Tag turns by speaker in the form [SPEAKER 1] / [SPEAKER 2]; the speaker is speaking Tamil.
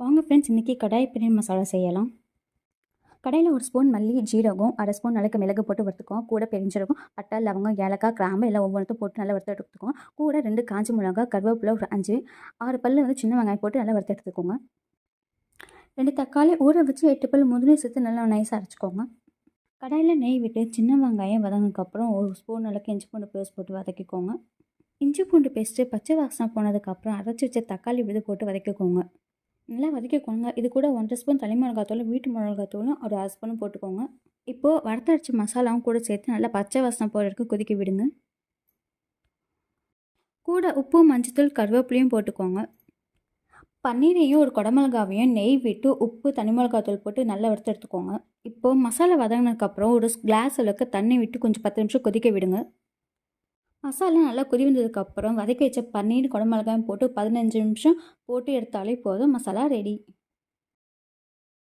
[SPEAKER 1] வாங்க ஃப்ரெண்ட்ஸ், இன்றைக்கி கடாய் பன்னீர் மசாலா செய்யலாம். கடாயில் ஒரு ஸ்பூன் மல்லி, ஜீரகம், அரை ஸ்பூன் நல்ல மிளகு போட்டு வறுத்துக்குவோம். கூட பெருஞ்சீரகம், பட்டை, லவங்கம், ஏலக்காய், கிராம்பு எல்லாம் ஒவ்வொன்றும் போட்டு நல்லா வறுத்து எடுத்துக்குவோம். கூட 2 காஞ்ச மிளகாய், கருவேப்பிலை ஒரு 5, 6 பல் சின்ன வெங்காயம் போட்டு நல்லா வறுத்து எடுத்துக்கோங்க. 2 தக்காளி ஊற வச்சு 8 பல் முந்திரி சேர்த்து நல்லா நைஸாக அரைச்சிக்கோங்க. கடாயில் நெய் விட்டு சின்ன வெங்காயம் வதங்கினதுக்கப்புறம் ஒரு ஸ்பூன் அளவுக்கு இஞ்சி பூண்டு பேஸ்ட் போட்டு வதக்கிக்கோங்க. இஞ்சி பூண்டு பேஸ்ட்டு பச்சை வாசனை போனதுக்கப்புறம் அரைச்சி வச்ச தக்காளி விதை போட்டு வதக்கிக்கோங்க. நல்லா வதக்கிக்கோங்க. இது கூட 1 ஸ்பூன் தனி மிளகாத்தூள், வீட்டு மிளகாத்தூளும் ஒரு 1/2 ஸ்பூன் போட்டுக்கோங்க. இப்போது வறுத்தரைச்ச மசாலாவும் கூட சேர்த்து நல்லா பச்சை வாசனை போகிற வரைக்கும் கொதிக்க விடுங்க. கூட உப்பு, மஞ்சத்தூள், கருவேப்பிலையும் போட்டுக்கோங்க. பன்னீரையும் ஒரு குடமிளகாவையும் நெய் விட்டு உப்பு, தனி மிளகாத்தூள் போட்டு நல்லா வறுத்து எடுத்துக்கோங்க. இப்போது மசாலா வதங்கினதுக்கப்புறம் ஒரு கிளாஸ் அளவுக்கு தண்ணி விட்டு கொஞ்சம் 10 நிமிஷம் கொதிக்க விடுங்க. மசாலா நல்லா கொதி வந்ததுக்கப்புறம் வதக்கி வச்ச பன்னீர், குடமிளகாயும் போட்டு 15 நிமிஷம் போட்டு எடுத்தாலே போதும், மசாலா ரெடி.